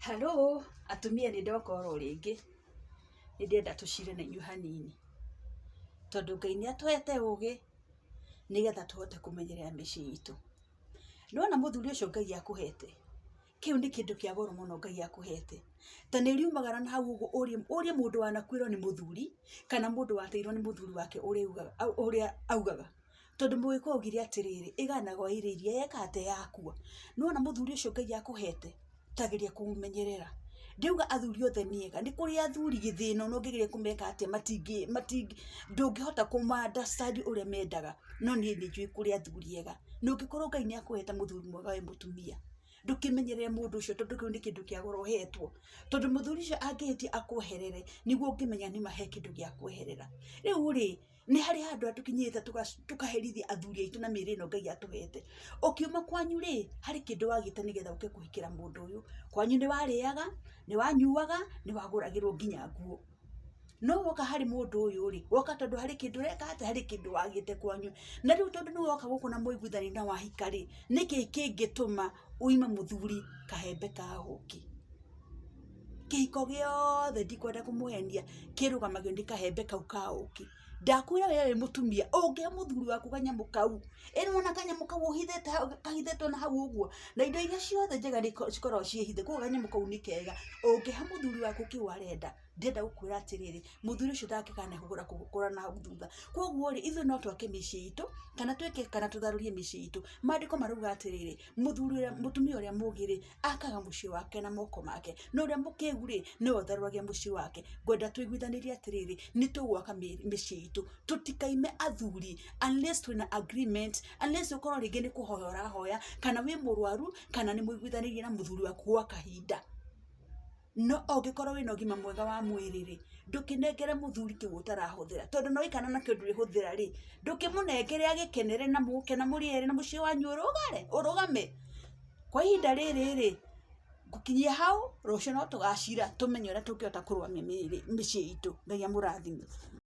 Hello, atumia ni ndoka oro ringi. Ni ndenda tucire na inyu hanini. Tondu Ngai ni atwete ugi nigetha tuhote kumenyerera micii itu. Nona muthuri ucio Ngai akuhete. Kiu ni kindu kia goro muno Ngai akuhete. Ta ni riumagara na hau uguo urie mundu wanakwirwo ni muthuri kana mundu wateirwo ni muthuri wake uria augaga. Tondu mugiko ugire atiriri iganago iririe yekate yakua. Nona muthuri ucio Ngai akuhete. Tagiria kumumenyerera. Ndiuga athuri othe niega ni kuri athuri githino no ngigeria kumeka atia matingi ndungihota kuma understand uria mendaga no ni njui kuri athuri ega no ngikorwo Ngai ni akuheta muthuri mwega we mutumia ndukimenyerere mundu ucio tondu kiu ni kindu kia goro hetwo tondu muthuri ucio angihitia akuoherere niguo ungimenya ni mahe kindu gia kuoherera riu ri ni hari handu atukinyite tukaherithia athuri aitu na miri no Ngai atuhete ukiuma kwanyu ri hari kindu wagite nigetha uke kuhikira mundu uyu kwanyu ni wariaga ni wanyuaga ni waguragirwo nginya nguo no woka hari mundu uyu ri woka tondu hari kindu reka ate hari kindu wagite kwanyu na riu tondu ni woka guku na muiguithani na wahika ri niki kingituma uima muthuri kahembe ka huki kihiko giothe ndikwenda kumuhenia kirugamagio ndi kahembe kau ka huki ndakwira wewe mutumia unge muthuri waku kanyamu kau ena kanyamu kau uhithete kahithetwo na hau uguo na indo iria ciothe njega cikorwo ciehithe ko kanyamu kau ni kega ungeha muthuri waku kiu arenda ndenda gukwira atiriri muthuri ucio ndakikane kugura na hau thutha koguo ri ithu no twake micii itu kana tweke kana tutharurie micii itu mandiko maruga atiriri mutumia uria mugiri akaga mucii wake na moko make no uria mukigu ri ni otharuragia mucii wake ngwenda tuiguithanirie atiriri ni tugwaka micii itu tutikaime athuri unless twina agreement unless ukorwo ringi ni kuhoya urahoya kana wi murwaru kana ni muiguithanirie na muthuri waku gwa kahinda no ongikorwo wina ugima mwega wa mwiri ri ndukinengere muthuri kiu utarahuthira tondu no ikana na kindu rihuthira ri ndukimunengere agikenere na muke na muriere na mucii wanyu urugame kwa ihinda riri ri gukinyia hau rucio no tugacira tumenye uria tungihota kurwamia micii itu Ngai amurathime.